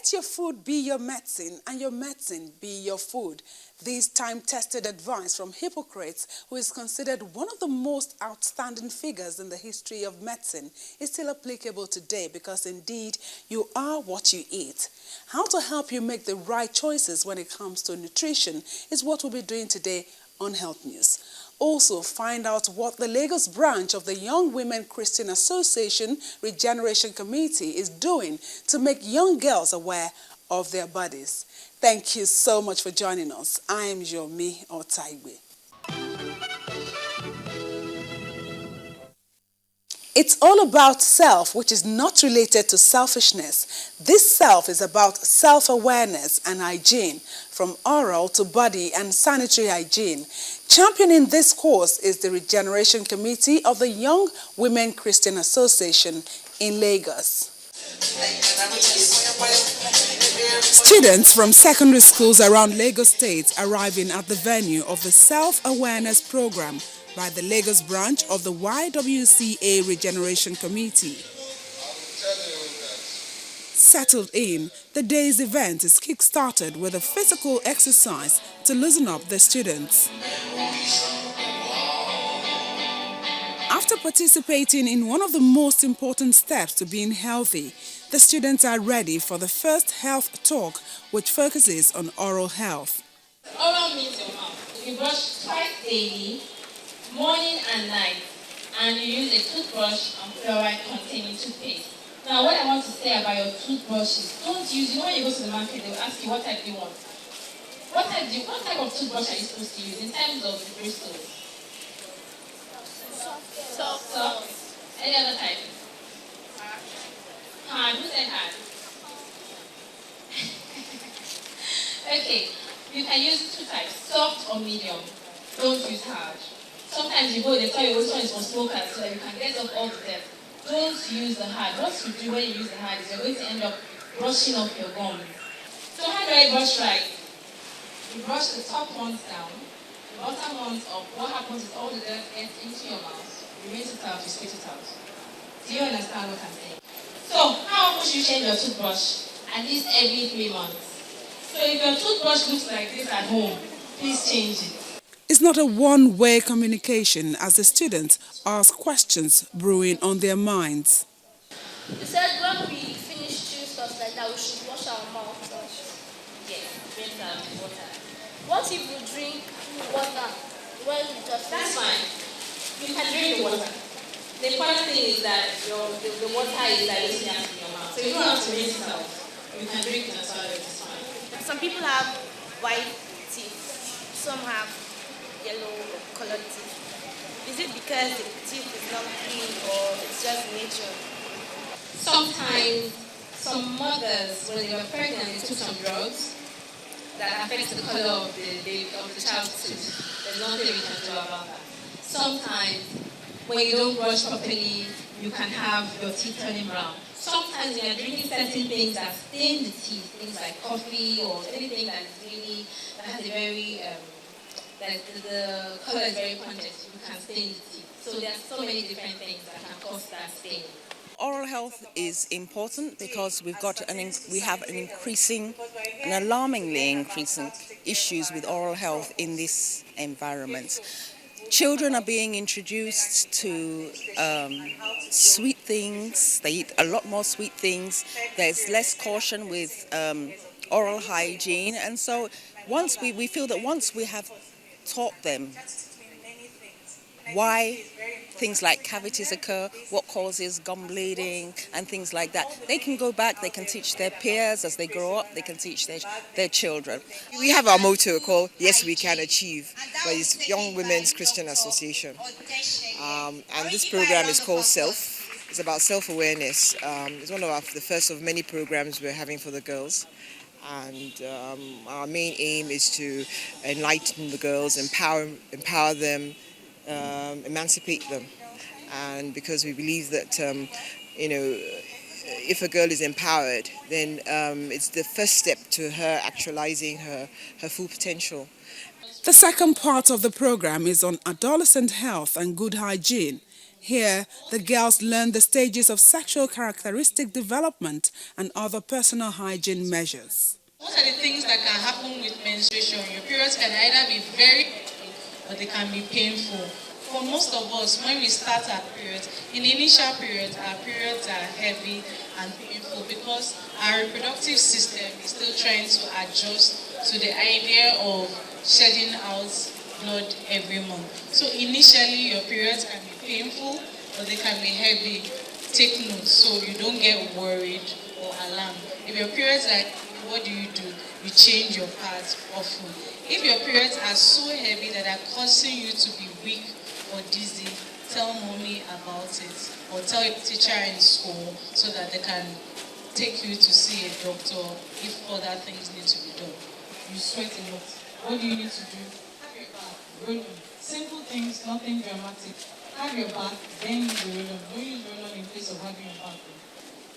Let your food be your medicine and your medicine be your food. This time-tested advice from Hippocrates, who is considered one of the most outstanding figures in the history of medicine, is still applicable today because indeed you are what you eat. How to help you make the right choices when it comes to nutrition is what we'll be doing today on Health News. Also, find out what the Lagos branch of the Young Women Christian Association Regeneration Committee is doing to make young girls aware of their bodies. Thank you so much for joining us. I am Yomi Otaigwe. It's all about self, which is not related to selfishness. This self is about self-awareness and hygiene, from oral to body and sanitary hygiene. Championing this course is the Regeneration Committee of the Young Women Christian Association in Lagos. Students from secondary schools around Lagos State arriving at the venue of the Self-Awareness Program by the Lagos branch of the YWCA Regeneration Committee. Settled in, the day's event is kick-started with a physical exercise to loosen up the students. After participating in one of the most important steps to being healthy, the students are ready for the first health talk, which focuses on oral health. Oral means your mouth. You brush twice daily, morning and night, and you use a toothbrush and fluoride-containing toothpaste. Now, what I want to say about your toothbrush is, don't use, when you go to the market, they will ask you what type do you want. What type of toothbrush are you supposed to use in terms of the bristles? Soft. Any other type? Hard. Who said hard? Okay, you can use two types, soft or medium. Don't use hard. Sometimes you go, they tell you which one is for smokers so that you can get off all the death. Don't use the hard. What you do when you use the hard is you're going to end up brushing off your gums. So how do I brush right? You brush the top ones down, the bottom ones up. What happens is all the dirt gets into your mouth. You rinse it out, you spit it out. Do you understand what I'm saying? So how often should you change your toothbrush? At least every 3 months. So if your toothbrush looks like this at home, please change it. It's not a one-way communication as the students ask questions brewing on their minds. You said when we finish doing stuff like that, we should wash our mouth first. Yes, drink water. What if we drink water when we just... That's fine. You can drink the water. The important thing is that the water is diluting out in your mouth. So you don't have to rinse it out. You can drink it and swallow it, it's fine. Some people have white teeth. Some have yellow colored teeth. Is it because the teeth is not clean or it's just nature? Sometimes some mothers, when they were pregnant, they took some drugs that affect the color of the child's tooth. There's nothing we can do about that. Sometimes when you don't brush properly, you can have your teeth turning brown. Sometimes when you're drinking certain things that stain the teeth, things like coffee or anything that has a very the color is very pungent, you can stain the teeth. So there are so many different things that can cause that stain. Oral health is important because we have an alarmingly increasing issues with oral health in this environment. Children are being introduced to sweet things. They eat a lot more sweet things. There's less caution with oral hygiene, and so we feel that once we have taught them why things like cavities occur, what causes gum bleeding and things like that, they can go back, they can teach their peers as they grow up, they can teach their children. We have our motto called Yes We Can Achieve, but it's Young Women's Christian Association. And this program is called SELF. It's about self-awareness. It's one of the first of many programs we're having for the girls. And our main aim is to enlighten the girls, empower them, emancipate them. And because we believe that, if a girl is empowered, then it's the first step to her actualizing her full potential. The second part of the program is on adolescent health and good hygiene. Here, the girls learn the stages of sexual characteristic development and other personal hygiene measures. What are the things that can happen with menstruation? Your periods can either be very heavy or they can be painful. For most of us, when we start our periods, in the initial periods, our periods are heavy and painful because our reproductive system is still trying to adjust to the idea of shedding out blood every month. So initially, your periods can be painful or they can be heavy. Take note so you don't get worried or alarmed. If your periods are heavy, what do? You change your pads often. If your periods are so heavy that are causing you to be weak or dizzy, tell mommy about it or tell your teacher in school so that they can take you to see a doctor if other things need to be done. You sweat a lot. What do you need to do? Have your bath, roll on. Simple things, nothing dramatic. Have your bath, then use the roll on. Don't use roll on in place of having your bath.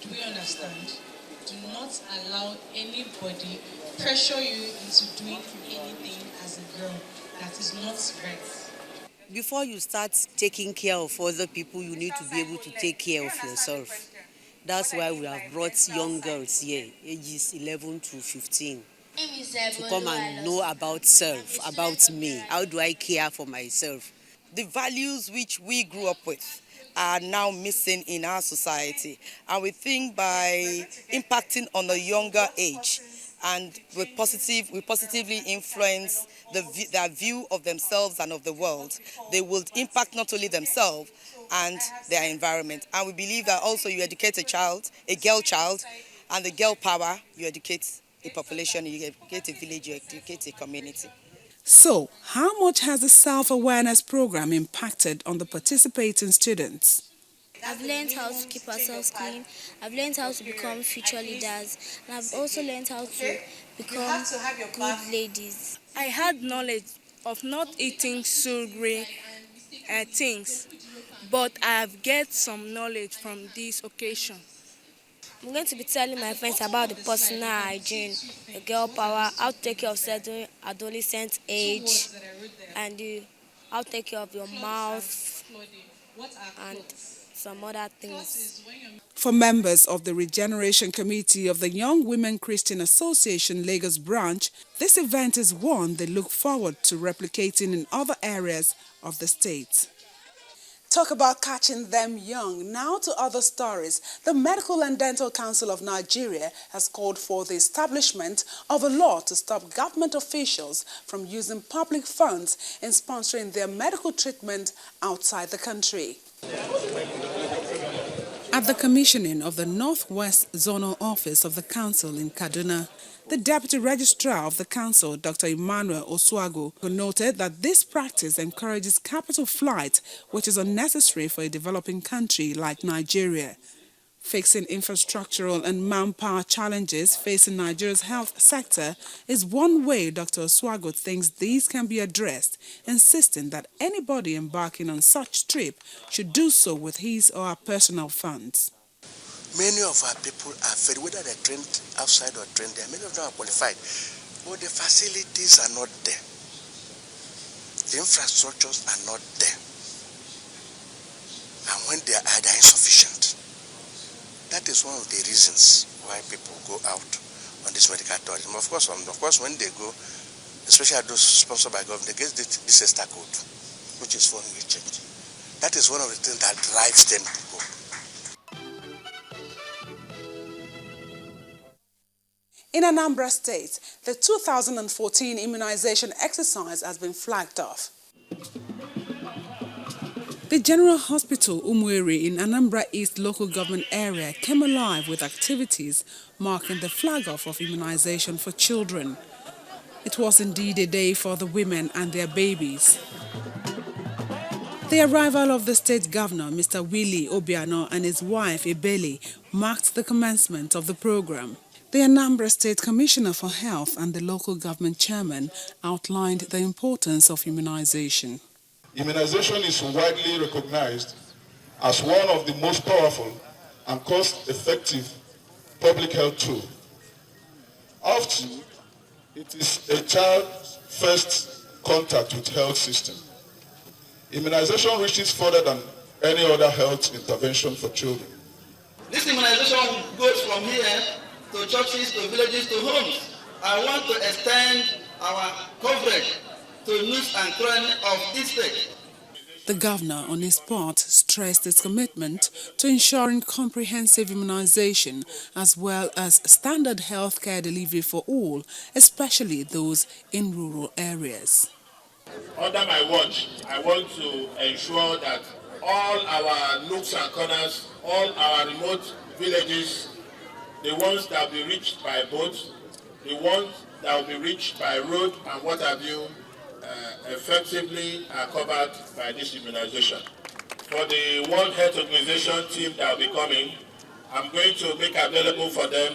Do you understand? Do not allow anybody pressure you into doing anything as a girl that is not right. Before you start taking care of other people, you need to be able to take care of yourself. That's why we have brought young girls here, ages 11 to 15, to come and know about self, about me. How do I care for myself? The values which we grew up with are now missing in our society. And we think by impacting on a younger age and we positively influence their view of themselves and of the world, they will impact not only themselves and their environment. And we believe that also you educate a child, a girl child, and the girl power, you educate a population, you educate a village, you educate a community. So, how much has the self-awareness program impacted on the participating students? I've learned how to keep ourselves clean. I've learned how to become future leaders. And I've also learned how to become good ladies. I had knowledge of not eating sugary things, but I have get some knowledge from this occasion. I'm going to be telling my friends about the personal hygiene, the girl power, how to take care of certain adolescent age, and how to take care of your mouth, and some other things. For members of the Regeneration Committee of the Young Women Christian Association Lagos branch, this event is one they look forward to replicating in other areas of the state. Talk about catching them young. Now to other stories. The Medical and Dental Council of Nigeria has called for the establishment of a law to stop government officials from using public funds in sponsoring their medical treatment outside the country. At the commissioning of the Northwest Zonal Office of the Council in Kaduna, the Deputy Registrar of the Council, Dr. Emmanuel Osuago, noted that this practice encourages capital flight, which is unnecessary for a developing country like Nigeria. Fixing infrastructural and manpower challenges facing Nigeria's health sector is one way Dr. Osuago thinks these can be addressed, insisting that anybody embarking on such trip should do so with his or her personal funds. Many of our people are very, whether they're trained outside or trained there, many of them are qualified, but the facilities are not there. The infrastructures are not there. And when they are, they're insufficient. That is one of the reasons why people go out on this medical tourism. Of course, when they go, especially those sponsored by government, they get this ESTA code, which is foreign exchange. That is one of the things that drives them to go. In Anambra State, the 2014 immunization exercise has been flagged off. The General Hospital Umueri in Anambra East local government area came alive with activities marking the flag-off of immunization for children. It was indeed a day for the women and their babies. The arrival of the state governor, Mr. Willie Obiano, and his wife, Ebele, marked the commencement of the program. The Anambra State Commissioner for Health and the local government chairman outlined the importance of immunization. Immunization is widely recognized as one of the most powerful and cost-effective public health tools. Often, it is a child's first contact with the health system. Immunization reaches further than any other health intervention for children. This immunization goes from here to churches, to villages, to homes. I want to extend our coverage to nooks and crannies of each state. The governor, on his part, stressed his commitment to ensuring comprehensive immunization as well as standard health care delivery for all, especially those in rural areas. Under my watch, I want to ensure that all our nooks and corners, all our remote villages, the ones that will be reached by boat, the ones that will be reached by road and what have you, effectively are covered by this immunization. For the World Health Organization team that will be coming, I'm going to make available for them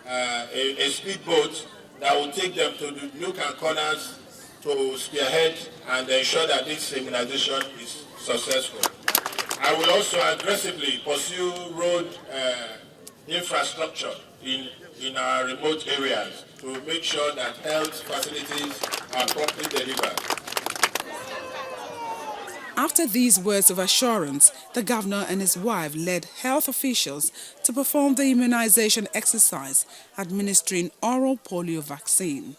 a speedboat that will take them to the nook and corners to spearhead and ensure that this immunization is successful. I will also aggressively pursue road infrastructure in our remote areas to make sure that health facilities are properly delivered. After these words of assurance, the governor and his wife led health officials to perform the immunization exercise, administering oral polio vaccine.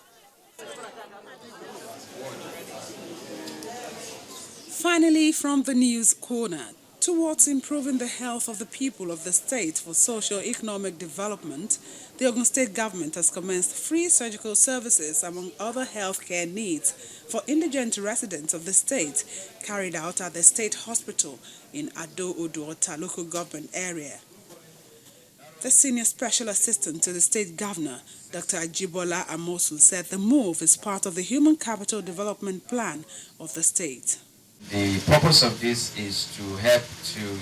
Finally, from the news corner, towards improving the health of the people of the state for socio-economic development, the Ogun State government has commenced free surgical services among other healthcare needs for indigent residents of the state, carried out at the state hospital in Ado-Oduota local government area. The senior special assistant to the state governor, Dr. Ajibola Amosu, said the move is part of the human capital development plan of the state. The purpose of this is to help to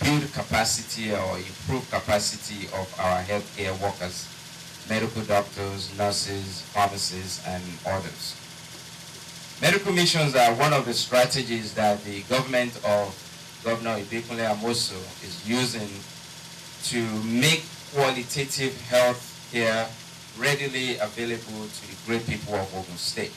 build capacity or improve capacity of our healthcare workers, medical doctors, nurses, pharmacists, and others. Medical missions are one of the strategies that the government of Governor Ajibola Amosu is using to make qualitative health care readily available to the great people of Ogun State.